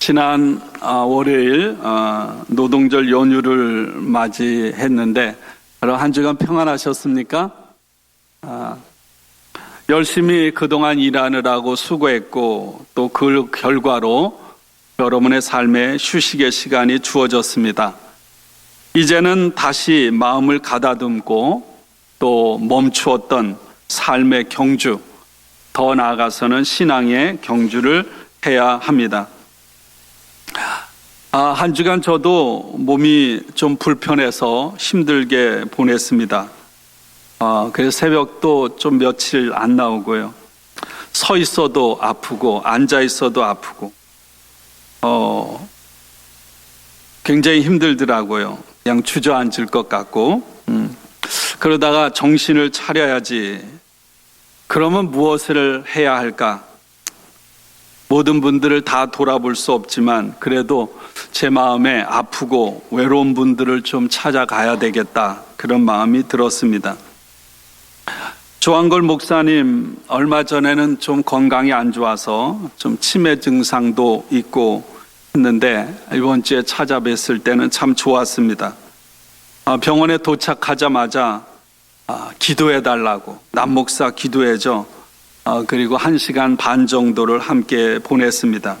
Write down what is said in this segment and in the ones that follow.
지난 월요일 노동절 연휴를 맞이했는데 한 주간 평안하셨습니까? 열심히 그동안 일하느라고 수고했고 또 그 결과로 여러분의 삶에 휴식의 시간이 주어졌습니다. 이제는 다시 마음을 가다듬고 또 멈추었던 삶의 경주, 더 나아가서는 신앙의 경주를 해야 합니다. 한 주간 저도 몸이 좀 불편해서 힘들게 보냈습니다. 그래서 새벽도 좀 며칠 안 나오고요. 서 있어도 아프고 앉아 있어도 아프고 굉장히 힘들더라고요. 그냥 주저앉을 것 같고 그러다가 정신을 차려야지. 그러면 무엇을 해야 할까? 모든 분들을 다 돌아볼 수 없지만 그래도 제 마음에 아프고 외로운 분들을 좀 찾아가야 되겠다, 그런 마음이 들었습니다. 조한걸 목사님 얼마 전에는 좀 건강이 안 좋아서 좀 치매 증상도 있고 했는데 이번 주에 찾아뵀을 때는 참 좋았습니다. 병원에 도착하자마자 기도해 달라고, 남 목사 기도해줘. 그리고 1시간 반 정도를 함께 보냈습니다.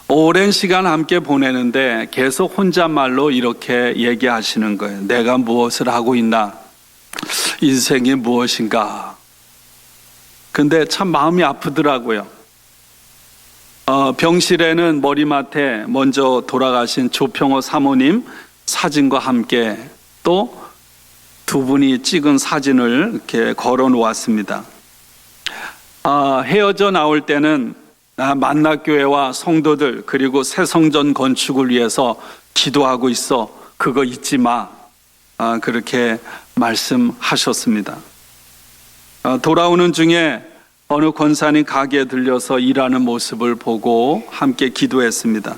오랜 시간 함께 보내는데 계속 혼잣말로 이렇게 얘기하시는 거예요. 내가 무엇을 하고 있나? 인생이 무엇인가? 근데 참 마음이 아프더라고요. 병실에는 머리맡에 먼저 돌아가신 조평호 사모님 사진과 함께 또 두 분이 찍은 사진을 이렇게 걸어 놓았습니다. 헤어져 나올 때는 만나교회와 성도들 그리고 새 성전 건축을 위해서 기도하고 있어. 그거 잊지 마. 그렇게 말씀하셨습니다. 돌아오는 중에 어느 권사님 가게에 들려서 일하는 모습을 보고 함께 기도했습니다.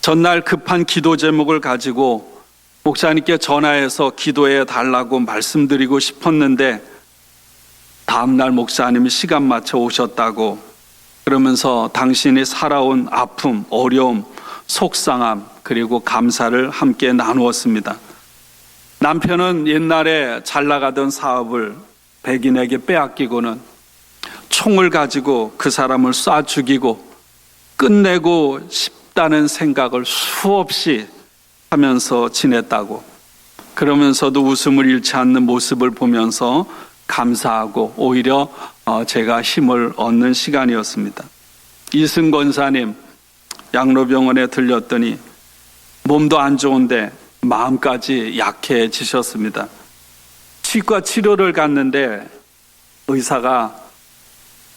전날 급한 기도 제목을 가지고 목사님께 전화해서 기도해 달라고 말씀드리고 싶었는데 다음날 목사님이 시간 맞춰 오셨다고 그러면서 당신이 살아온 아픔, 어려움, 속상함 그리고 감사를 함께 나누었습니다. 남편은 옛날에 잘 나가던 사업을 백인에게 빼앗기고는 총을 가지고 그 사람을 쏴 죽이고 끝내고 싶다는 생각을 수없이 하면서 지냈다고, 그러면서도 웃음을 잃지 않는 모습을 보면서 감사하고 오히려 제가 힘을 얻는 시간이었습니다. 이승 권사님 양로병원에 들렸더니 몸도 안 좋은데 마음까지 약해지셨습니다. 치과 치료를 갔는데 의사가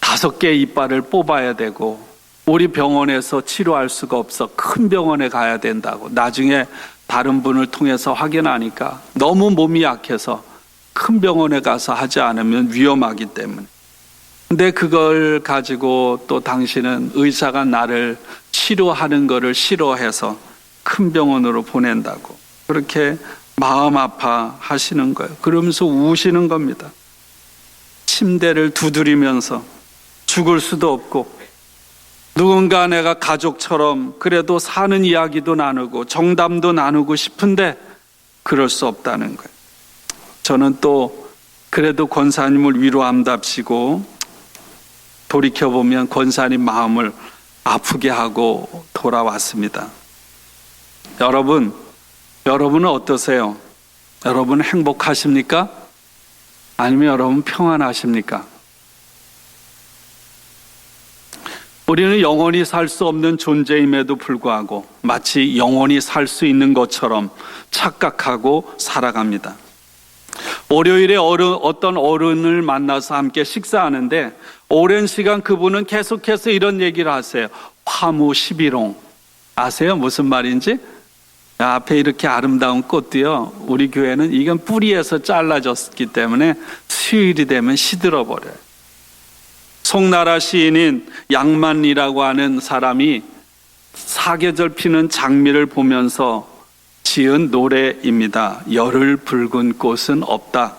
5개의 이빨을 뽑아야 되고 우리 병원에서 치료할 수가 없어 큰 병원에 가야 된다고. 나중에 다른 분을 통해서 확인하니까 너무 몸이 약해서 큰 병원에 가서 하지 않으면 위험하기 때문에. 근데 그걸 가지고 또 당신은 의사가 나를 치료하는 거를 싫어해서 큰 병원으로 보낸다고 그렇게 마음 아파하시는 거예요. 그러면서 우시는 겁니다. 침대를 두드리면서 죽을 수도 없고 누군가 내가 가족처럼 그래도 사는 이야기도 나누고 정담도 나누고 싶은데 그럴 수 없다는 거예요. 저는 또 그래도 권사님을 위로함답시고 돌이켜보면 권사님 마음을 아프게 하고 돌아왔습니다. 여러분은 어떠세요? 여러분 행복하십니까? 아니면 여러분 평안하십니까? 우리는 영원히 살 수 없는 존재임에도 불구하고 마치 영원히 살 수 있는 것처럼 착각하고 살아갑니다. 월요일에 어떤 어른을 만나서 함께 식사하는데 오랜 시간 그분은 계속해서 이런 얘기를 하세요. 화무 11홍. 아세요? 무슨 말인지? 앞에 이렇게 아름다운 꽃도요, 우리 교회는 이건 뿌리에서 잘라졌기 때문에 수요일이 되면 시들어버려요. 송나라 시인인 양만리라고 하는 사람이 사계절 피는 장미를 보면서 지은 노래입니다. 열을 붉은 꽃은 없다.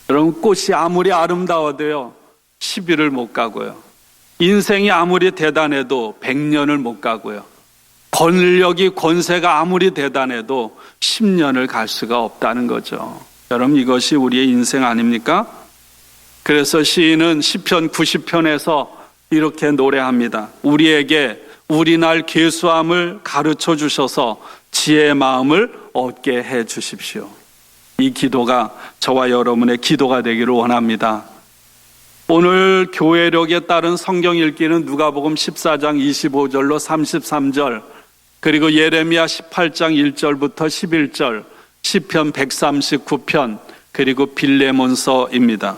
여러분, 꽃이 아무리 아름다워도요 10일을 못 가고요. 인생이 아무리 대단해도 100년을 못 가고요. 권력이 권세가 아무리 대단해도 10년을 갈 수가 없다는 거죠. 여러분, 이것이 우리의 인생 아닙니까? 그래서 시인은 시편 90편에서 이렇게 노래합니다. 우리에게 우리날 계수함을 가르쳐 주셔서 지혜의 마음을 얻게 해 주십시오. 이 기도가 저와 여러분의 기도가 되기를 원합니다. 오늘 교회력에 따른 성경 읽기는 누가복음 14장 25절로 33절, 그리고 예레미야 18장 1절부터 11절, 시편 139편, 그리고 빌레몬서입니다.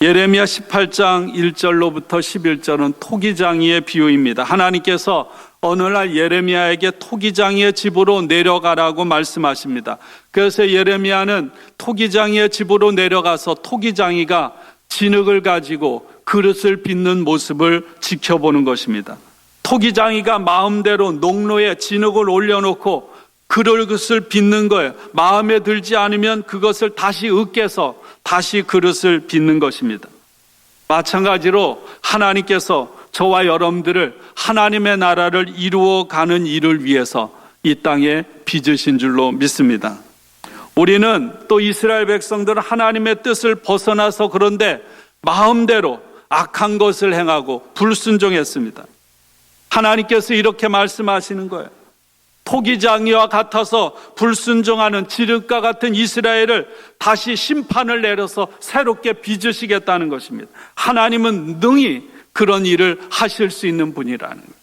예레미야 18장 1절로부터 11절은 토기장이의 비유입니다. 하나님께서 어느 날 예레미야에게 토기장이의 집으로 내려가라고 말씀하십니다. 그래서 예레미야는 토기장이의 집으로 내려가서 토기장이가 진흙을 가지고 그릇을 빚는 모습을 지켜보는 것입니다. 토기장이가 마음대로 농로에 진흙을 올려놓고 그릇을 빚는 거예요. 마음에 들지 않으면 그것을 다시 으깨서 다시 그릇을 빚는 것입니다. 마찬가지로 하나님께서 저와 여러분들을 하나님의 나라를 이루어가는 일을 위해서 이 땅에 빚으신 줄로 믿습니다. 우리는 또 이스라엘 백성들은 하나님의 뜻을 벗어나서 그런데 마음대로 악한 것을 행하고 불순종했습니다. 하나님께서 이렇게 말씀하시는 거예요. 토기장이와 같아서 불순종하는 지름과 같은 이스라엘을 다시 심판을 내려서 새롭게 빚으시겠다는 것입니다. 하나님은 능히 그런 일을 하실 수 있는 분이라는 거예요.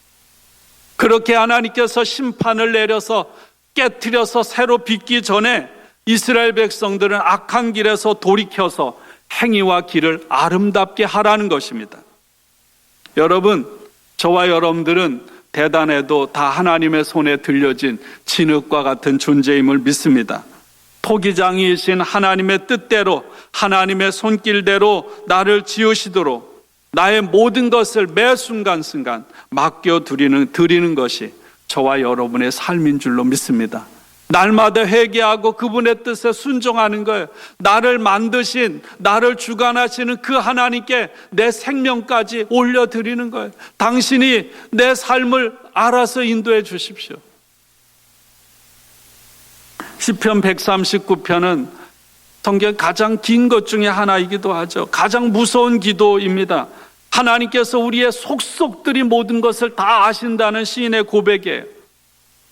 그렇게 하나님께서 심판을 내려서 깨트려서 새로 빚기 전에 이스라엘 백성들은 악한 길에서 돌이켜서 행위와 길을 아름답게 하라는 것입니다. 여러분, 저와 여러분들은 대단해도 다 하나님의 손에 들려진 진흙과 같은 존재임을 믿습니다. 토기장이신 하나님의 뜻대로, 하나님의 손길대로 나를 지으시도록 나의 모든 것을 매 순간순간 맡겨드리는 것이 저와 여러분의 삶인 줄로 믿습니다. 날마다 회개하고 그분의 뜻에 순종하는 거예요. 나를 만드신, 나를 주관하시는 그 하나님께 내 생명까지 올려드리는 거예요. 당신이 내 삶을 알아서 인도해 주십시오. 시편 139편은 성경 가장 긴 것 중에 하나이기도 하죠. 가장 무서운 기도입니다. 하나님께서 우리의 속속들이 모든 것을 다 아신다는 시인의 고백이에요.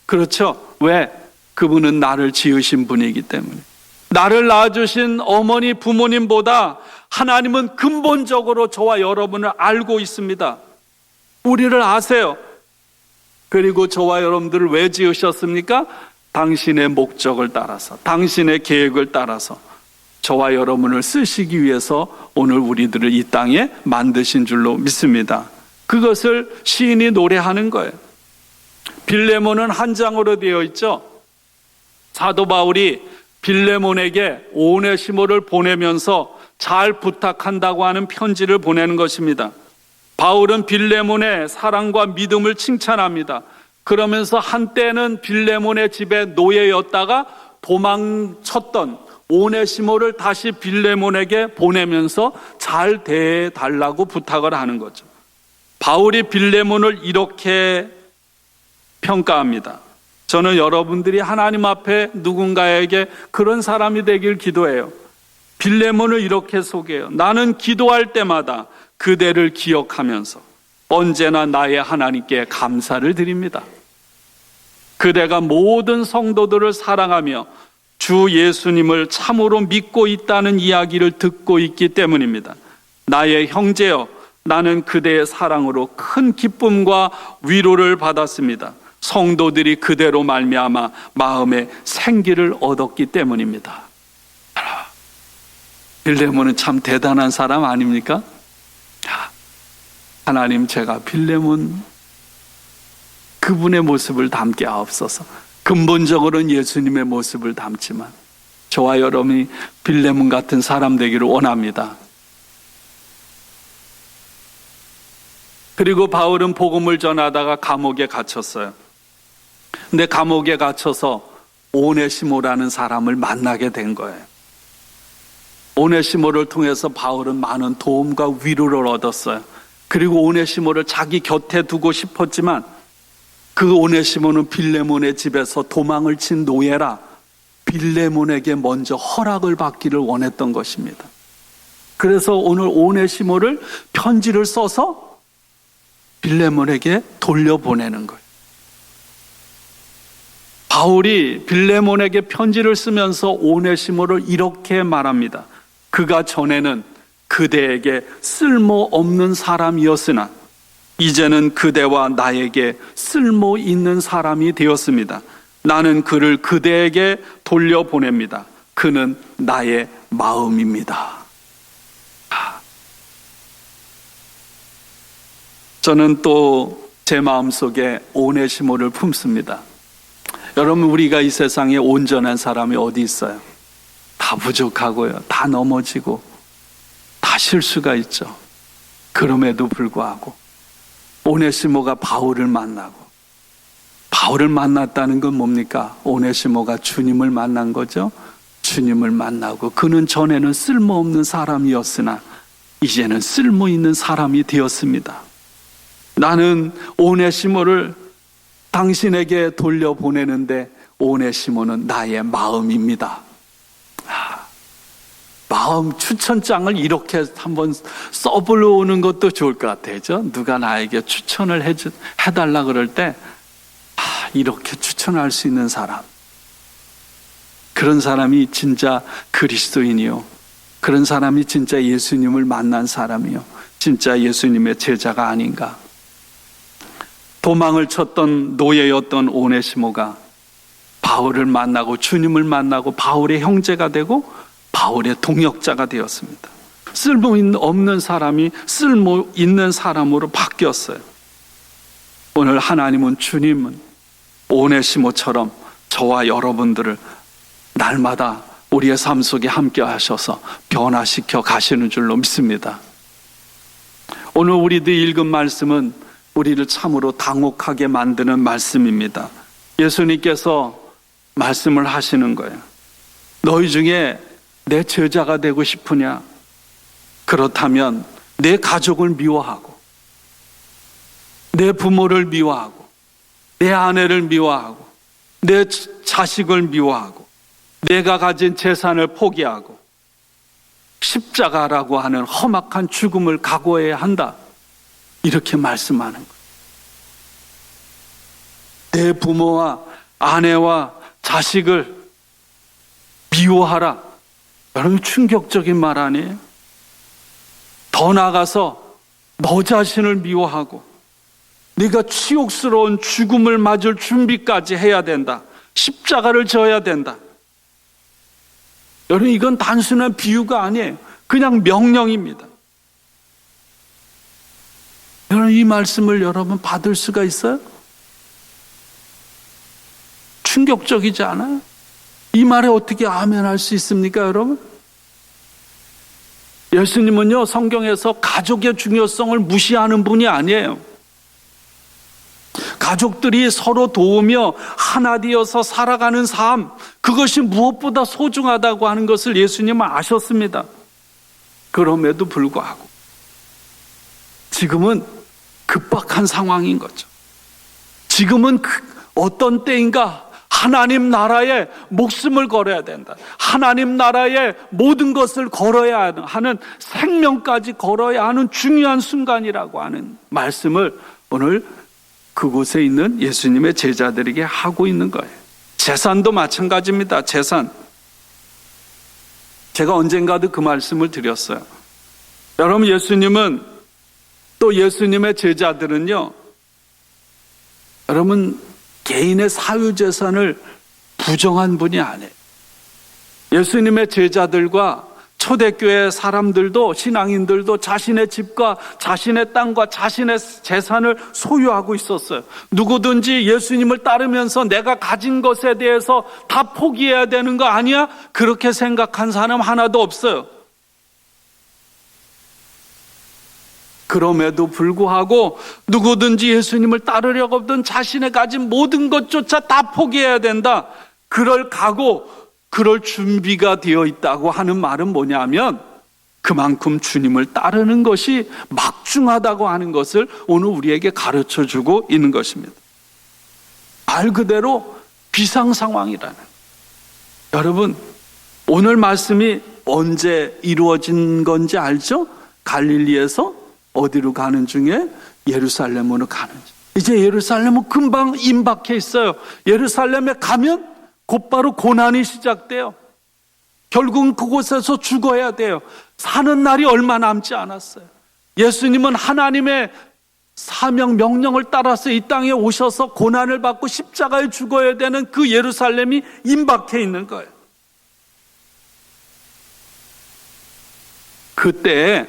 그렇죠? 왜? 그분은 나를 지으신 분이기 때문에. 나를 낳아주신 어머니 부모님보다 하나님은 근본적으로 저와 여러분을 알고 있습니다. 우리를 아세요. 그리고 저와 여러분들을 왜 지으셨습니까? 당신의 목적을 따라서, 당신의 계획을 따라서 저와 여러분을 쓰시기 위해서 오늘 우리들을 이 땅에 만드신 줄로 믿습니다. 그것을 시인이 노래하는 거예요. 빌레몬은 한 장으로 되어 있죠. 사도 바울이 빌레몬에게 오네시모를 보내면서 잘 부탁한다고 하는 편지를 보내는 것입니다. 바울은 빌레몬의 사랑과 믿음을 칭찬합니다. 그러면서 한때는 빌레몬의 집에 노예였다가 도망쳤던 오네시모를 다시 빌레몬에게 보내면서 잘 대해달라고 부탁을 하는 거죠. 바울이 빌레몬을 이렇게 평가합니다. 저는 여러분들이 하나님 앞에 누군가에게 그런 사람이 되길 기도해요. 빌레몬을 이렇게 소개해요. 나는 기도할 때마다 그대를 기억하면서 언제나 나의 하나님께 감사를 드립니다. 그대가 모든 성도들을 사랑하며 주 예수님을 참으로 믿고 있다는 이야기를 듣고 있기 때문입니다. 나의 형제여, 나는 그대의 사랑으로 큰 기쁨과 위로를 받았습니다. 성도들이 그대로 말미암아 마음에 생기를 얻었기 때문입니다. 빌레몬은 참 대단한 사람 아닙니까? 하나님, 제가 빌레몬 그분의 모습을 담게 하옵소서. 근본적으로는 예수님의 모습을 담지만 저와 여러분이 빌레몬 같은 사람 되기를 원합니다. 그리고 바울은 복음을 전하다가 감옥에 갇혔어요. 근데 감옥에 갇혀서 오네시모라는 사람을 만나게 된 거예요. 오네시모를 통해서 바울은 많은 도움과 위로를 얻었어요. 그리고 오네시모를 자기 곁에 두고 싶었지만 그 오네시모는 빌레몬의 집에서 도망을 친 노예라 빌레몬에게 먼저 허락을 받기를 원했던 것입니다. 그래서 오늘 오네시모를 편지를 써서 빌레몬에게 돌려보내는 거예요. 바울이 빌레몬에게 편지를 쓰면서 오네시모를 이렇게 말합니다. 그가 전에는 그대에게 쓸모없는 사람이었으나 이제는 그대와 나에게 쓸모 있는 사람이 되었습니다. 나는 그를 그대에게 돌려보냅니다. 그는 나의 마음입니다. 저는 또 제 마음속에 오네시모를 품습니다. 여러분, 우리가 이 세상에 온전한 사람이 어디 있어요? 다 부족하고요. 다 넘어지고 다 실수가 있죠. 그럼에도 불구하고 오네시모가 바울을 만나고, 바울을 만났다는 건 뭡니까? 오네시모가 주님을 만난 거죠. 주님을 만나고 그는 전에는 쓸모없는 사람이었으나 이제는 쓸모 있는 사람이 되었습니다. 나는 오네시모를 당신에게 돌려보내는데 오네시모는 나의 마음입니다. 마음 추천장을 이렇게 한번 써보는 것도 좋을 것 같아요. 누가 나에게 추천을 해달라 그럴 때 이렇게 추천할 수 있는 사람, 그런 사람이 진짜 그리스도인이요, 그런 사람이 진짜 예수님을 만난 사람이요, 진짜 예수님의 제자가 아닌가. 도망을 쳤던 노예였던 오네시모가 바울을 만나고 주님을 만나고 바울의 형제가 되고 바울의 동역자가 되었습니다. 쓸모 없는 사람이 쓸모 있는 사람으로 바뀌었어요. 오늘 하나님은, 주님은 오네시모처럼 저와 여러분들을 날마다 우리의 삶 속에 함께 하셔서 변화시켜 가시는 줄로 믿습니다. 오늘 우리들 읽은 말씀은 우리를 참으로 당혹하게 만드는 말씀입니다. 예수님께서 말씀을 하시는 거예요. 너희 중에 내 제자가 되고 싶으냐? 그렇다면 내 가족을 미워하고, 내 부모를 미워하고, 내 아내를 미워하고, 내 자식을 미워하고, 내가 가진 재산을 포기하고 십자가라고 하는 험악한 죽음을 각오해야 한다. 이렇게 말씀하는 거예요. 내 부모와 아내와 자식을 미워하라. 여러분, 충격적인 말 아니에요? 더 나아가서 너 자신을 미워하고 네가 치욕스러운 죽음을 맞을 준비까지 해야 된다. 십자가를 져야 된다. 여러분, 이건 단순한 비유가 아니에요. 그냥 명령입니다. 여러분, 이 말씀을 여러분 받을 수가 있어요? 충격적이지 않아요? 이 말에 어떻게 아멘 할 수 있습니까, 여러분? 예수님은요, 성경에서 가족의 중요성을 무시하는 분이 아니에요. 가족들이 서로 도우며 하나 되어서 살아가는 삶, 그것이 무엇보다 소중하다고 하는 것을 예수님은 아셨습니다. 그럼에도 불구하고 지금은 급박한 상황인 거죠. 지금은 어떤 때인가 하나님 나라에 목숨을 걸어야 된다. 하나님 나라에 모든 것을 걸어야 하는, 생명까지 걸어야 하는 중요한 순간이라고 하는 말씀을 오늘 그곳에 있는 예수님의 제자들에게 하고 있는 거예요. 재산도 마찬가지입니다. 재산. 제가 언젠가도 그 말씀을 드렸어요. 여러분, 예수님은, 또 예수님의 제자들은요, 여러분, 개인의 사유재산을 부정한 분이 아니에요. 예수님의 제자들과 초대교회 사람들도, 신앙인들도 자신의 집과 자신의 땅과 자신의 재산을 소유하고 있었어요. 누구든지 예수님을 따르면서 내가 가진 것에 대해서 다 포기해야 되는 거 아니야? 그렇게 생각한 사람 하나도 없어요. 그럼에도 불구하고 누구든지 예수님을 따르려고 하던 자신의 가진 모든 것조차 다 포기해야 된다. 그럴 각오, 그럴 준비가 되어 있다고 하는 말은 뭐냐면, 그만큼 주님을 따르는 것이 막중하다고 하는 것을 오늘 우리에게 가르쳐 주고 있는 것입니다. 말 그대로 비상 상황이라는. 여러분, 오늘 말씀이 언제 이루어진 건지 알죠? 갈릴리에서 어디로 가는 중에 예루살렘으로 가는 중. 이제 예루살렘은 금방 임박해 있어요. 예루살렘에 가면 곧바로 고난이 시작돼요. 결국은 그곳에서 죽어야 돼요. 사는 날이 얼마 남지 않았어요. 예수님은 하나님의 사명 명령을 따라서 이 땅에 오셔서 고난을 받고 십자가에 죽어야 되는 그 예루살렘이 임박해 있는 거예요. 그때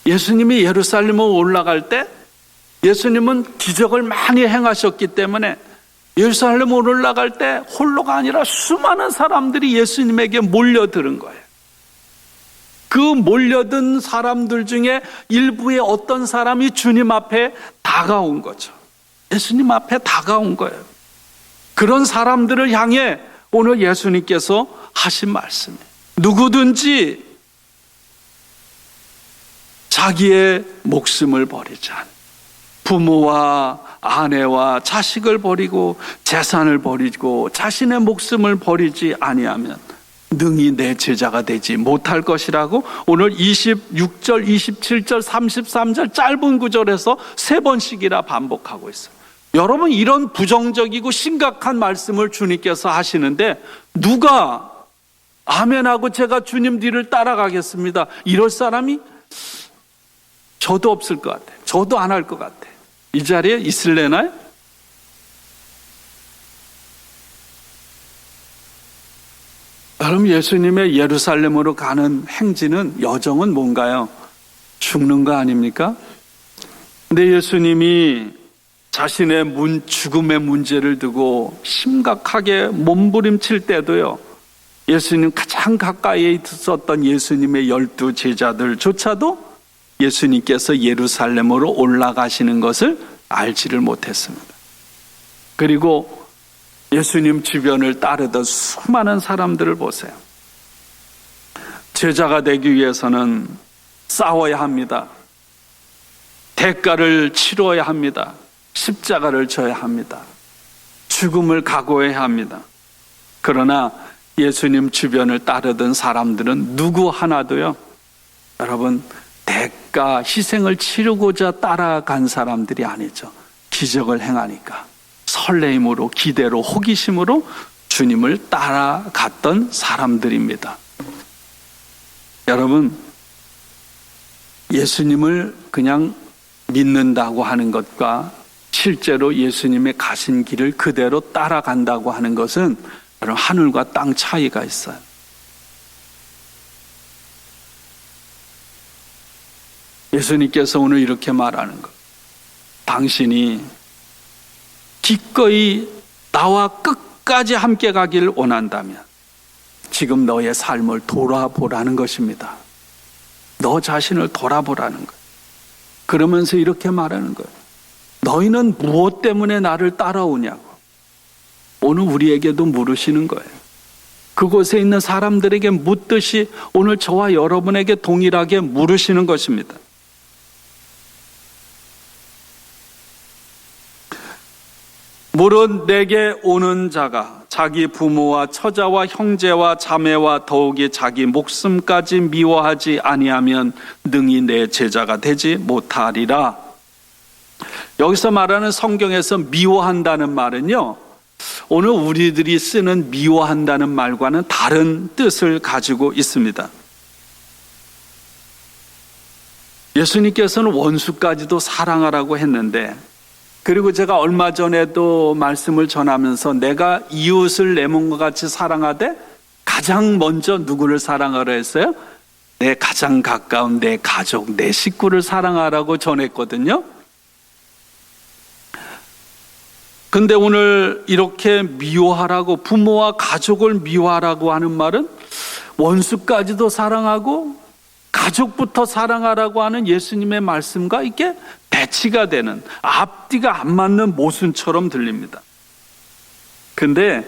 예수님이 예루살렘으로 올라갈 때 예수님은 기적을 많이 행하셨기 때문에 예루살렘으로 올라갈 때 홀로가 아니라 수많은 사람들이 예수님에게 몰려드는 거예요. 그 몰려든 사람들 중에 일부의 어떤 사람이 주님 앞에 다가온 거죠. 예수님 앞에 다가온 거예요. 그런 사람들을 향해 오늘 예수님께서 하신 말씀이에요. 누구든지 자기의 목숨을 버리지 않는, 부모와 아내와 자식을 버리고 재산을 버리고 자신의 목숨을 버리지 아니하면 능히 내 제자가 되지 못할 것이라고 오늘 26절, 27절, 33절 짧은 구절에서 3번씩이나 반복하고 있어요. 여러분, 이런 부정적이고 심각한 말씀을 주님께서 하시는데 누가 아멘하고 제가 주님 뒤를 따라가겠습니다, 이럴 사람이 저도 없을 것 같아요. 저도 안 할 것 같아요. 이 자리에 있을래나요? 여러분, 예수님의 예루살렘으로 가는 행진은, 여정은 뭔가요? 죽는 거 아닙니까? 근데 예수님이 자신의 죽음의 문제를 두고 심각하게 몸부림칠 때도요, 예수님 가장 가까이에 있었던 예수님의 12 제자들조차도 예수님께서 예루살렘으로 올라가시는 것을 알지를 못했습니다. 그리고 예수님 주변을 따르던 수많은 사람들을 보세요. 제자가 되기 위해서는 싸워야 합니다. 대가를 치러야 합니다. 십자가를 져야 합니다. 죽음을 각오해야 합니다. 그러나 예수님 주변을 따르던 사람들은 누구 하나도요, 여러분, 대가, 희생을 치르고자 따라간 사람들이 아니죠. 기적을 행하니까 설레임으로, 기대로, 호기심으로 주님을 따라갔던 사람들입니다. 여러분, 예수님을 그냥 믿는다고 하는 것과 실제로 예수님의 가신 길을 그대로 따라간다고 하는 것은 여러분, 하늘과 땅 차이가 있어요. 예수님께서 오늘 이렇게 말하는 것, 당신이 기꺼이 나와 끝까지 함께 가기를 원한다면 지금 너의 삶을 돌아보라는 것입니다. 너 자신을 돌아보라는 거예요. 그러면서 이렇게 말하는 거예요. 너희는 무엇 때문에 나를 따라오냐고. 오늘 우리에게도 물으시는 거예요. 그곳에 있는 사람들에게 묻듯이 오늘 저와 여러분에게 동일하게 물으시는 것입니다. 물은 내게 오는 자가 자기 부모와 처자와 형제와 자매와 더욱이 자기 목숨까지 미워하지 아니하면 능히 내 제자가 되지 못하리라. 여기서 말하는, 성경에서 미워한다는 말은요, 오늘 우리들이 쓰는 미워한다는 말과는 다른 뜻을 가지고 있습니다. 예수님께서는 원수까지도 사랑하라고 했는데, 그리고 제가 얼마 전에도 말씀을 전하면서 내가 이웃을 내 몸과 같이 사랑하되 가장 먼저 누구를 사랑하라 했어요? 내 가장 가까운 내 가족, 내 식구를 사랑하라고 전했거든요. 근데 오늘 이렇게 미워하라고, 부모와 가족을 미워하라고 하는 말은 원수까지도 사랑하고 가족부터 사랑하라고 하는 예수님의 말씀과 이게 배치가 되는, 앞뒤가 안 맞는 모순처럼 들립니다. 근데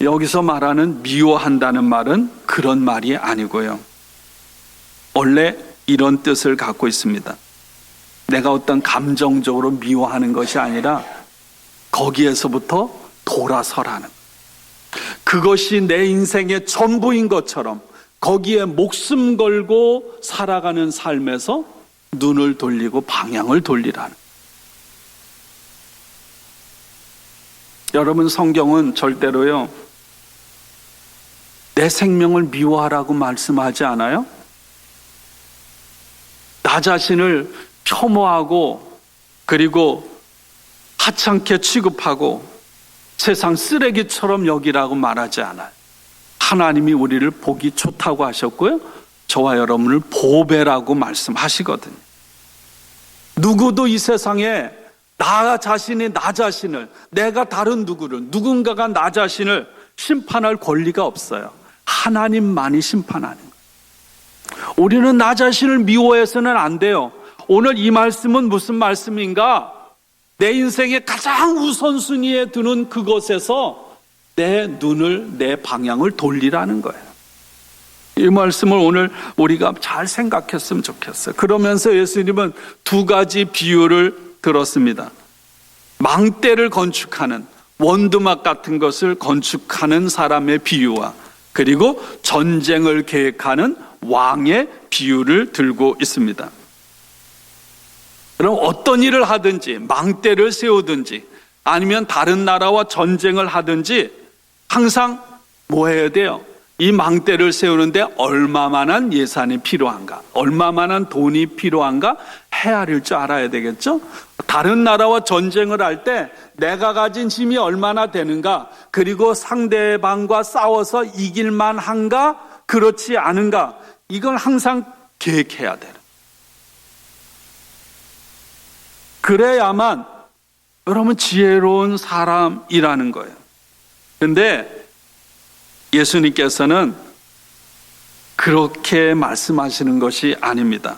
여기서 말하는 미워한다는 말은 그런 말이 아니고요. 원래 이런 뜻을 갖고 있습니다. 내가 어떤 감정적으로 미워하는 것이 아니라 거기에서부터 돌아서라는, 그것이 내 인생의 전부인 것처럼 거기에 목숨 걸고 살아가는 삶에서 눈을 돌리고 방향을 돌리라는. 여러분, 성경은 절대로요, 내 생명을 미워하라고 말씀하지 않아요? 나 자신을 혐오하고 그리고 하찮게 취급하고 세상 쓰레기처럼 여기라고 말하지 않아요. 하나님이 우리를 보기 좋다고 하셨고요, 저와 여러분을 보배라고 말씀하시거든요. 누구도 이 세상에 나 자신을, 내가 다른 누군가가 나 자신을 심판할 권리가 없어요. 하나님만이 심판하는 거예요. 우리는 나 자신을 미워해서는 안 돼요. 오늘 이 말씀은 무슨 말씀인가? 내 인생의 가장 우선순위에 드는 그것에서 내 눈을, 내 방향을 돌리라는 거예요. 이 말씀을 오늘 우리가 잘 생각했으면 좋겠어요. 그러면서 예수님은 두 가지 비유를 들었습니다. 망대를 건축하는, 원두막 같은 것을 건축하는 사람의 비유와 그리고 전쟁을 계획하는 왕의 비유를 들고 있습니다. 그럼 어떤 일을 하든지, 망대를 세우든지 아니면 다른 나라와 전쟁을 하든지 항상 뭐 해야 돼요? 이 망대를 세우는데 얼마만한 예산이 필요한가, 얼마만한 돈이 필요한가 헤아릴 줄 알아야 되겠죠? 다른 나라와 전쟁을 할 때 내가 가진 힘이 얼마나 되는가, 그리고 상대방과 싸워서 이길만 한가, 그렇지 않은가, 이걸 항상 계획해야 돼요. 그래야만 여러분 지혜로운 사람이라는 거예요. 근데 예수님께서는 그렇게 말씀하시는 것이 아닙니다.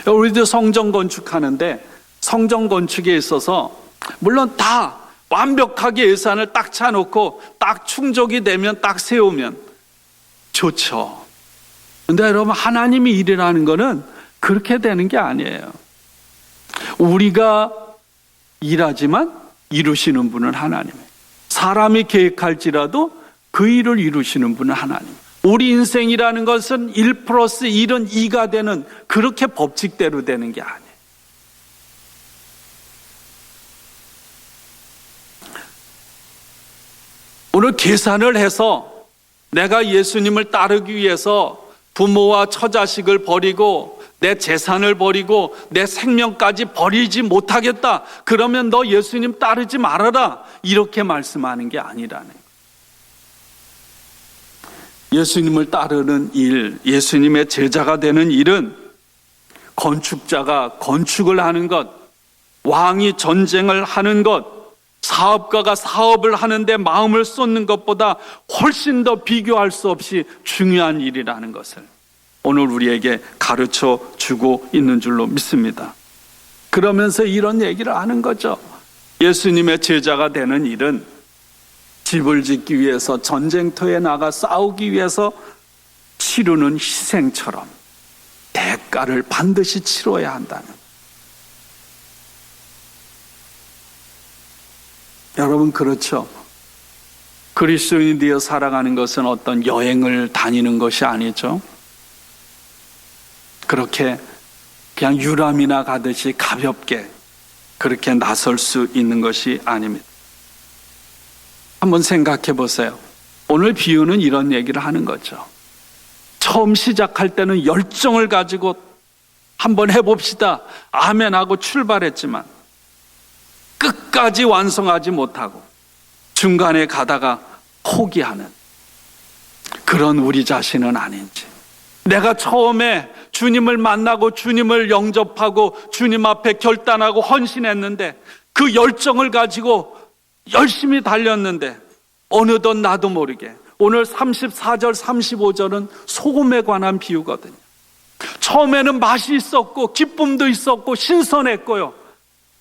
우리도 성전 건축하는데 성전 건축에 있어서 물론 다 완벽하게 예산을 딱 차놓고 딱 충족이 되면 딱 세우면 좋죠. 근데 여러분, 하나님이 일이라는 거는 그렇게 되는 게 아니에요. 우리가 일하지만 이루시는 분은 하나님이에요. 사람이 계획할지라도 그 일을 이루시는 분은 하나님. 우리 인생이라는 것은 1 플러스 1은 2가 되는, 그렇게 법칙대로 되는 게 아니에요. 오늘 계산을 해서 내가 예수님을 따르기 위해서 부모와 처자식을 버리고 내 재산을 버리고 내 생명까지 버리지 못하겠다, 그러면 너 예수님 따르지 말아라, 이렇게 말씀하는 게 아니라는 거예요. 예수님을 따르는 일, 예수님의 제자가 되는 일은 건축자가 건축을 하는 것, 왕이 전쟁을 하는 것, 사업가가 사업을 하는데 마음을 쏟는 것보다 훨씬 더 비교할 수 없이 중요한 일이라는 것을 오늘 우리에게 가르쳐 주고 있는 줄로 믿습니다. 그러면서 이런 얘기를 하는 거죠. 예수님의 제자가 되는 일은 집을 짓기 위해서 전쟁터에 나가 싸우기 위해서 치르는 희생처럼 대가를 반드시 치러야 한다는. 여러분, 그렇죠? 그리스도인이 되어 살아가는 것은 어떤 여행을 다니는 것이 아니죠. 그렇게 그냥 유람이나 가듯이 가볍게 그렇게 나설 수 있는 것이 아닙니다. 한번 생각해 보세요. 오늘 비유는 이런 얘기를 하는 거죠. 처음 시작할 때는 열정을 가지고 한번 해봅시다, 아멘 하고 출발했지만 끝까지 완성하지 못하고 중간에 가다가 포기하는 그런 우리 자신은 아닌지, 내가 처음에 주님을 만나고 주님을 영접하고 주님 앞에 결단하고 헌신했는데 그 열정을 가지고 열심히 달렸는데 어느덧 나도 모르게, 오늘 34절 35절은 소금에 관한 비유거든요. 처음에는 맛이 있었고 기쁨도 있었고 신선했고요,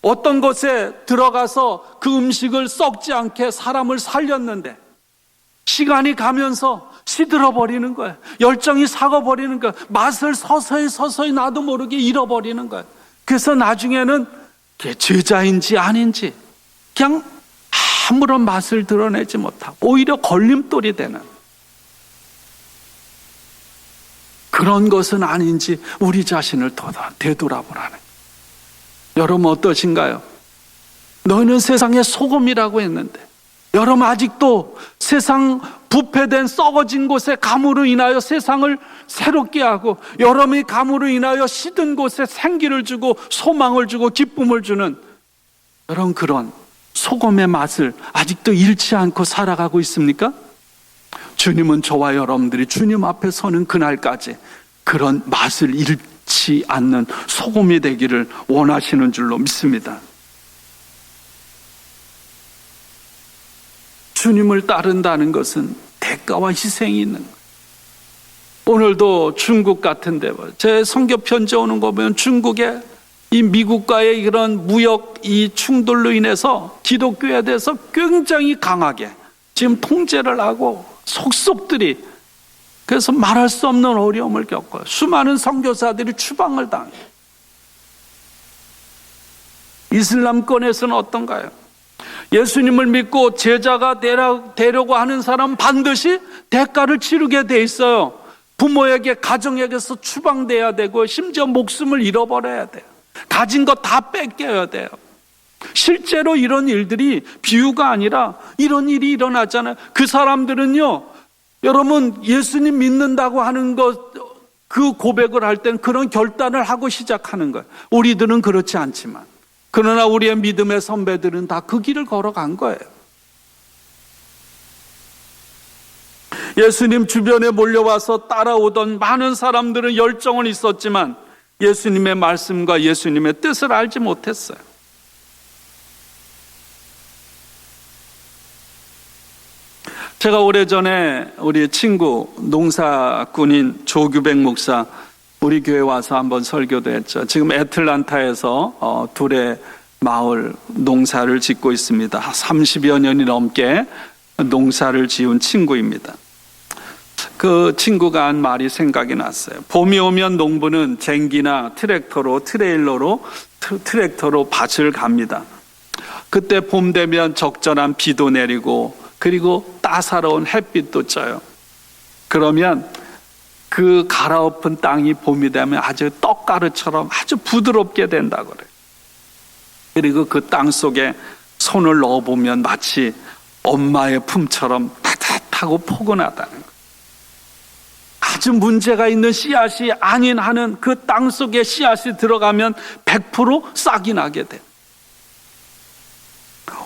어떤 곳에 들어가서 그 음식을 썩지 않게 사람을 살렸는데 시간이 가면서 시들어버리는 거예요. 열정이 식어버리는 거예요. 맛을 서서히 나도 모르게 잃어버리는 거예요. 그래서 나중에는 그게 제자인지 아닌지 그냥 아무런 맛을 드러내지 못하고 오히려 걸림돌이 되는 그런 것은 아닌지 우리 자신을 되돌아보라는 거예요. 여러분 어떠신가요? 너희는 세상의 소금이라고 했는데 여러분 아직도 세상 부패된 썩어진 곳에 감으로 인하여 세상을 새롭게 하고 여러분이 감으로 인하여 시든 곳에 생기를 주고 소망을 주고 기쁨을 주는 여러분 그런 소금의 맛을 아직도 잃지 않고 살아가고 있습니까? 주님은 저와 여러분들이 주님 앞에 서는 그날까지 그런 맛을 잃지 않는 소금이 되기를 원하시는 줄로 믿습니다. 주님을 따른다는 것은 대가와 희생이 있는 거예요. 오늘도 중국 같은데 제 선교 편지 오는 거 보면 중국의 이 미국과의 이런 무역 이 충돌로 인해서 기독교에 대해서 굉장히 강하게 지금 통제를 하고 속속들이 그래서 말할 수 없는 어려움을 겪어요. 수많은 선교사들이 추방을 당해요. 이슬람권에서는 어떤가요? 예수님을 믿고 제자가 되려고 하는 사람은 반드시 대가를 치르게 돼 있어요. 부모에게 가정에게서 추방돼야 되고 심지어 목숨을 잃어버려야 돼요. 가진 거 다 뺏겨야 돼요. 실제로 이런 일들이 비유가 아니라 이런 일이 일어나잖아요. 그 사람들은요, 여러분 예수님 믿는다고 하는 그 고백을 할 땐 그런 결단을 하고 시작하는 거예요. 우리들은 그렇지 않지만 그러나 우리의 믿음의 선배들은 다 그 길을 걸어간 거예요. 예수님 주변에 몰려와서 따라오던 많은 사람들은 열정은 있었지만 예수님의 말씀과 예수님의 뜻을 알지 못했어요. 제가 오래전에 우리 친구 농사꾼인 조규백 목사 우리 교회 와서 한번 설교도 했죠. 지금 애틀란타에서 둘의 마을 농사를 짓고 있습니다. 30여 년이 넘게 농사를 지은 친구입니다. 그 친구가 한 말이 생각이 났어요. 봄이 오면 농부는 쟁기나 트레일러로 밭을 갑니다. 그때 봄 되면 적절한 비도 내리고 그리고 따사로운 햇빛도 쪄요. 그러면 그 갈아엎은 땅이 봄이 되면 아주 떡가루처럼 아주 부드럽게 된다고 그래요. 그리고 그 땅 속에 손을 넣어보면 마치 엄마의 품처럼 따뜻하고 포근하다는 거예요. 아주 문제가 있는 씨앗이 아닌 하는 그 땅 속에 씨앗이 들어가면 100% 싹이 나게 돼요.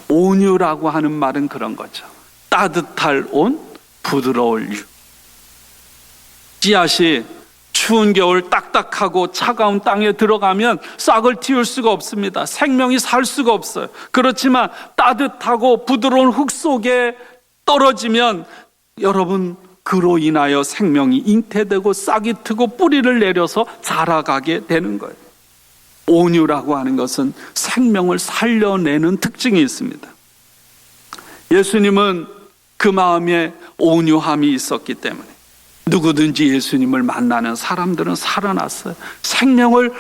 온유라고 하는 말은 그런 거죠. 따뜻할 온, 부드러울 유. 씨앗이 추운 겨울 딱딱하고 차가운 땅에 들어가면 싹을 틔울 수가 없습니다. 생명이 살 수가 없어요. 그렇지만 따뜻하고 부드러운 흙 속에 떨어지면 여러분 그로 인하여 생명이 잉태되고 싹이 트고 뿌리를 내려서 자라가게 되는 거예요. 온유라고 하는 것은 생명을 살려내는 특징이 있습니다. 예수님은 그 마음에 온유함이 있었기 때문에 누구든지 예수님을 만나는 사람들은 살아났어요. 생명을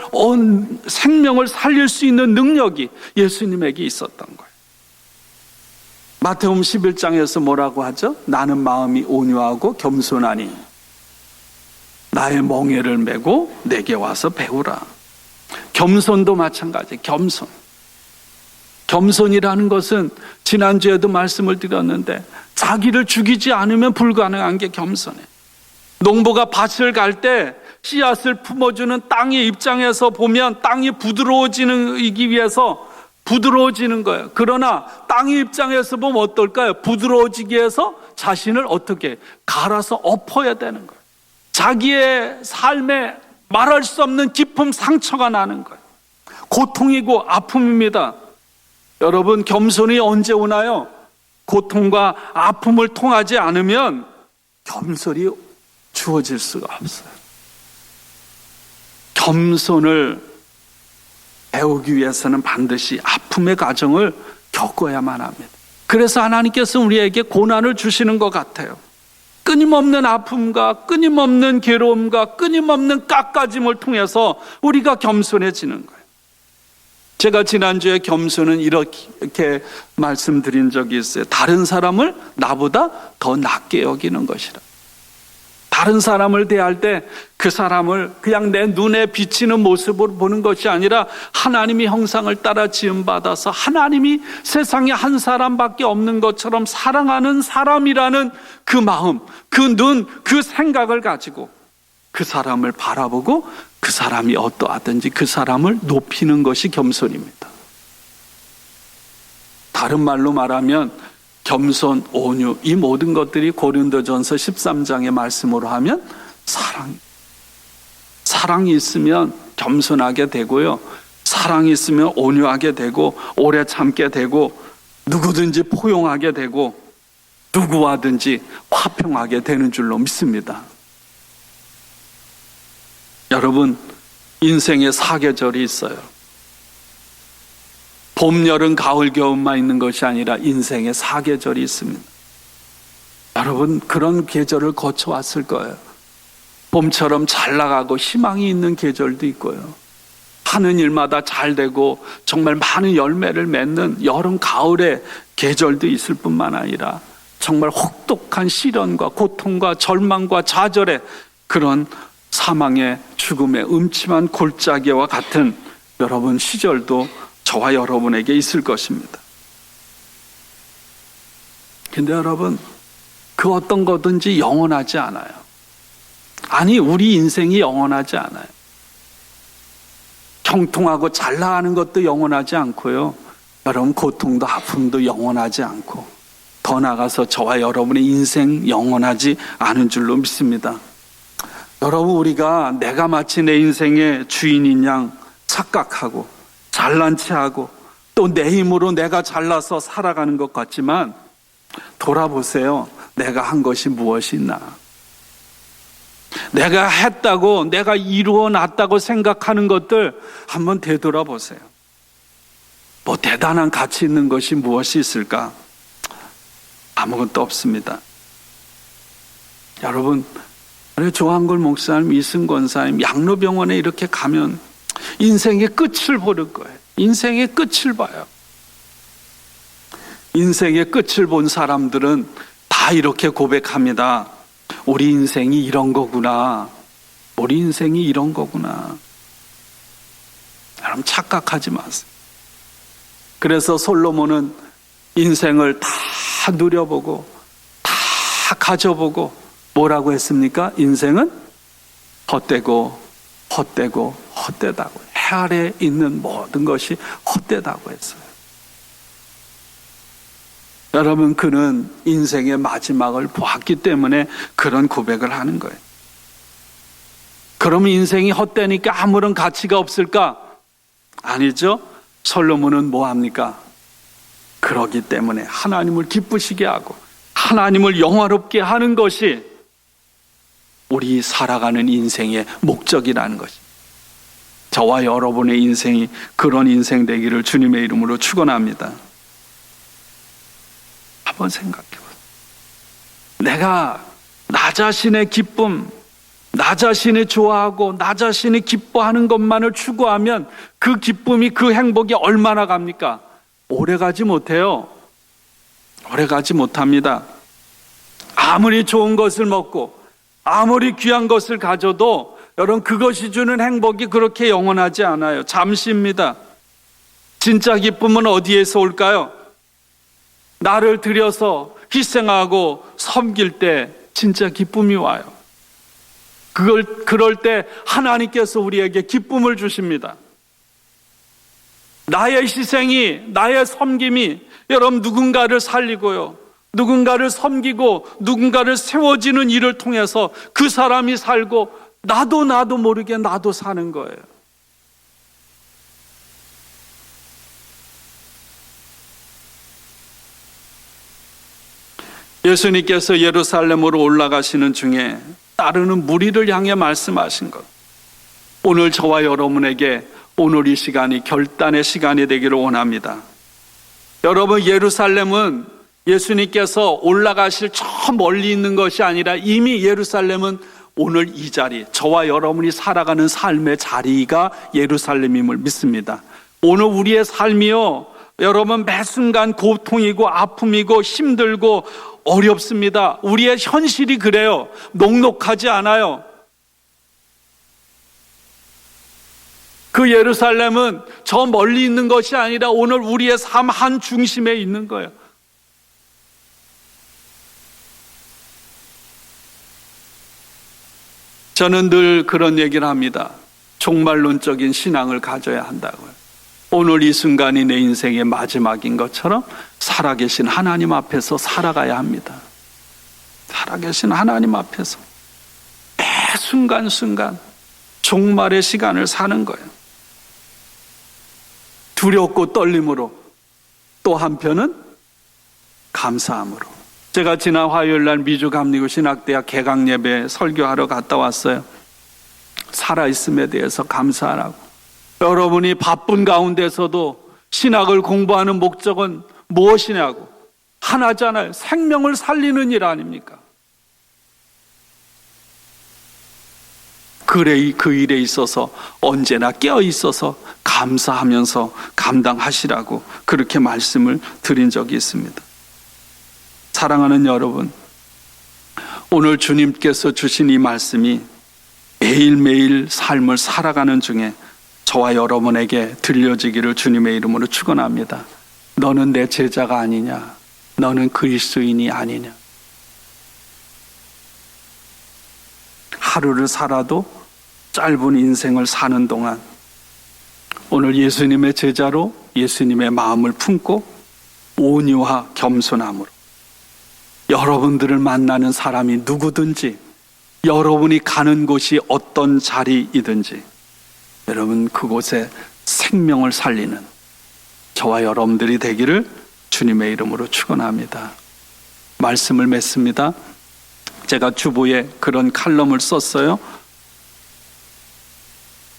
살릴 수 있는 능력이 예수님에게 있었던 거예요. 마태복음 11장에서 뭐라고 하죠? 나는 마음이 온유하고 겸손하니 나의 멍에를 메고 내게 와서 배우라. 겸손도 마찬가지. 겸손이라는 것은 지난주에도 말씀을 드렸는데 자기를 죽이지 않으면 불가능한 게 겸손이에요. 농부가 밭을 갈 때 씨앗을 품어주는 땅의 입장에서 보면 땅이 부드러워지기 위해서 부드러워지는 거예요. 그러나 땅의 입장에서 보면 어떨까요? 부드러워지기 위해서 자신을 어떻게 갈아서 엎어야 되는 거예요. 자기의 삶에 말할 수 없는 깊은 상처가 나는 거예요. 고통이고 아픔입니다. 여러분 겸손이 언제 오나요? 고통과 아픔을 통하지 않으면 겸손이 주어질 수가 없어요. 겸손을 배우기 위해서는 반드시 아픔의 과정을 겪어야만 합니다. 그래서 하나님께서 우리에게 고난을 주시는 것 같아요. 끊임없는 아픔과 끊임없는 괴로움과 끊임없는 깎아짐을 통해서 우리가 겸손해지는 거예요. 제가 지난주에 겸손은 이렇게 말씀드린 적이 있어요. 다른 사람을 나보다 더 낮게 여기는 것이라. 다른 사람을 대할 때 그 사람을 그냥 내 눈에 비치는 모습으로 보는 것이 아니라 하나님의 형상을 따라 지음받아서 하나님이 세상에 한 사람밖에 없는 것처럼 사랑하는 사람이라는 그 마음, 그 눈, 그 생각을 가지고 그 사람을 바라보고 그 사람이 어떠하든지 그 사람을 높이는 것이 겸손입니다. 다른 말로 말하면 겸손, 온유, 이 모든 것들이 고린도전서 13장의 말씀으로 하면 사랑이 있으면 겸손하게 되고요. 사랑이 있으면 온유하게 되고 오래 참게 되고 누구든지 포용하게 되고 누구와든지 화평하게 되는 줄로 믿습니다. 여러분, 인생에 사계절이 있어요. 봄, 여름, 가을, 겨울만 있는 것이 아니라 인생에 사계절이 있습니다. 여러분, 그런 계절을 거쳐왔을 거예요. 봄처럼 잘 나가고 희망이 있는 계절도 있고요. 하는 일마다 잘 되고 정말 많은 열매를 맺는 여름, 가을의 계절도 있을 뿐만 아니라 정말 혹독한 시련과 고통과 절망과 좌절의 그런 사망의 죽음의 음침한 골짜기와 같은 여러분 시절도 저와 여러분에게 있을 것입니다. 근데 여러분, 그 어떤 거든지 영원하지 않아요. 아니, 우리 인생이 영원하지 않아요. 형통하고 잘 나가는 것도 영원하지 않고요. 여러분, 고통도 아픔도 영원하지 않고 더 나아가서 저와 여러분의 인생 영원하지 않은 줄로 믿습니다. 여러분, 우리가 내가 마치 내 인생의 주인인 양 착각하고 잘난 체하고 또 내 힘으로 내가 잘나서 살아가는 것 같지만 돌아보세요. 내가 한 것이 무엇이 있나? 내가 했다고, 내가 이루어 놨다고 생각하는 것들 한번 되돌아보세요. 뭐 대단한 가치 있는 것이 무엇이 있을까? 아무것도 없습니다. 여러분, 조한걸 목사님, 이승권 사님, 양로병원에 이렇게 가면 인생의 끝을 보는 거예요. 인생의 끝을 봐요. 인생의 끝을 본 사람들은 다 이렇게 고백합니다. 우리 인생이 이런 거구나. 우리 인생이 이런 거구나. 여러분, 착각하지 마세요. 그래서 솔로몬은 인생을 다 누려보고 다 가져보고 뭐라고 했습니까? 인생은 헛되고 헛되고 헛되다고. 해 아래 있는 모든 것이 헛되다고 했어요. 여러분, 그는 인생의 마지막을 보았기 때문에 그런 고백을 하는 거예요. 그러면 인생이 헛되니까 아무런 가치가 없을까? 아니죠. 솔로몬은 뭐합니까? 그러기 때문에 하나님을 기쁘시게 하고 하나님을 영화롭게 하는 것이 우리 살아가는 인생의 목적이라는 것입니다. 저와 여러분의 인생이 그런 인생 되기를 주님의 이름으로 축원합니다. 한번 생각해보세요. 내가 나 자신의 기쁨, 나 자신이 좋아하고 나 자신이 기뻐하는 것만을 추구하면 그 기쁨이, 그 행복이 얼마나 갑니까? 오래가지 못해요. 오래가지 못합니다. 아무리 좋은 것을 먹고 아무리 귀한 것을 가져도 여러분, 그것이 주는 행복이 그렇게 영원하지 않아요. 잠시입니다. 진짜 기쁨은 어디에서 올까요? 나를 들여서 희생하고 섬길 때 진짜 기쁨이 와요. 그럴 때 하나님께서 우리에게 기쁨을 주십니다. 나의 희생이, 나의 섬김이 여러분 누군가를 살리고요, 누군가를 섬기고 누군가를 세워지는 일을 통해서 그 사람이 살고 나도 모르게 나도 사는 거예요. 예수님께서 예루살렘으로 올라가시는 중에 따르는 무리를 향해 말씀하신 것, 오늘 저와 여러분에게 오늘 이 시간이 결단의 시간이 되기를 원합니다. 여러분, 예루살렘은 예수님께서 올라가실 저 멀리 있는 것이 아니라 이미 예루살렘은 오늘 이 자리, 저와 여러분이 살아가는 삶의 자리가 예루살렘임을 믿습니다. 오늘 우리의 삶이요, 여러분 매 순간 고통이고 아픔이고 힘들고 어렵습니다. 우리의 현실이 그래요. 녹록하지 않아요. 그 예루살렘은 저 멀리 있는 것이 아니라 오늘 우리의 삶 한 중심에 있는 거예요. 저는 늘 그런 얘기를 합니다. 종말론적인 신앙을 가져야 한다고요. 오늘 이 순간이 내 인생의 마지막인 것처럼 살아계신 하나님 앞에서 살아가야 합니다. 살아계신 하나님 앞에서 매 순간순간 종말의 시간을 사는 거예요. 두렵고 떨림으로, 또 한편은 감사함으로. 제가 지난 화요일 날 미주감리교 신학대학 개강예배 설교하러 갔다 왔어요. 살아있음에 대해서 감사하라고. 여러분이 바쁜 가운데서도 신학을 공부하는 목적은 무엇이냐고. 하나잖아요. 생명을 살리는 일 아닙니까? 그 일에 있어서 언제나 깨어 있어서 감사하면서 감당하시라고 그렇게 말씀을 드린 적이 있습니다. 사랑하는 여러분, 오늘 주님께서 주신 이 말씀이 매일매일 삶을 살아가는 중에 저와 여러분에게 들려지기를 주님의 이름으로 축원합니다. 너는 내 제자가 아니냐? 너는 그리스도인이 아니냐? 하루를 살아도 짧은 인생을 사는 동안 오늘 예수님의 제자로 예수님의 마음을 품고 온유와 겸손함으로 여러분들을 만나는 사람이 누구든지, 여러분이 가는 곳이 어떤 자리이든지 여러분 그곳에 생명을 살리는 저와 여러분들이 되기를 주님의 이름으로 축원합니다. 말씀을 맺습니다. 제가 주보에 그런 칼럼을 썼어요.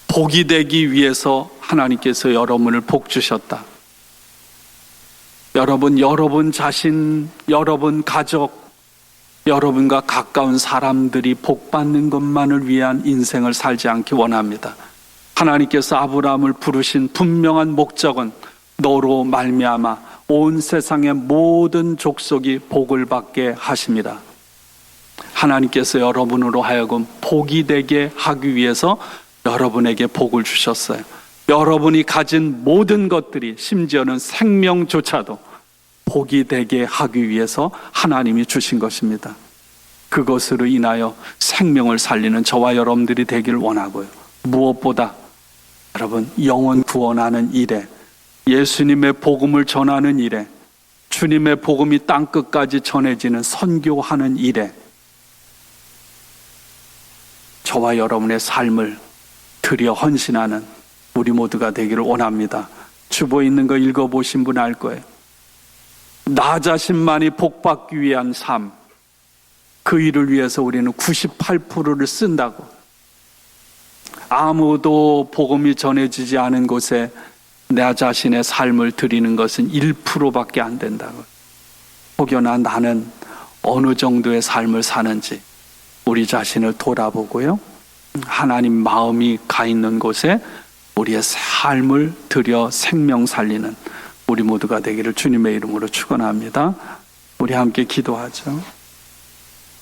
복이 되기 위해서 하나님께서 여러분을 복 주셨다. 여러분 자신, 여러분 가족, 여러분과 가까운 사람들이 복받는 것만을 위한 인생을 살지 않기 원합니다. 하나님께서 아브라함을 부르신 분명한 목적은 너로 말미암아 온 세상의 모든 족속이 복을 받게 하십니다. 하나님께서 여러분으로 하여금 복이 되게 하기 위해서 여러분에게 복을 주셨어요. 여러분이 가진 모든 것들이, 심지어는 생명조차도 복이 되게 하기 위해서 하나님이 주신 것입니다. 그것으로 인하여 생명을 살리는 저와 여러분들이 되기를 원하고요. 무엇보다 여러분 영혼 구원하는 일에, 예수님의 복음을 전하는 일에, 주님의 복음이 땅끝까지 전해지는 선교하는 일에 저와 여러분의 삶을 드려 헌신하는 우리 모두가 되기를 원합니다. 주보에 있는 거 읽어보신 분 알 거예요. 나 자신만이 복받기 위한 삶, 그 일을 위해서 우리는 98%를 쓴다고. 아무도 복음이 전해지지 않은 곳에 내 자신의 삶을 드리는 것은 1%밖에 안 된다고. 혹여나 나는 어느 정도의 삶을 사는지 우리 자신을 돌아보고요, 하나님 마음이 가 있는 곳에 우리의 삶을 들여 생명 살리는 우리 모두가 되기를 주님의 이름으로 축원합니다. 우리 함께 기도하죠.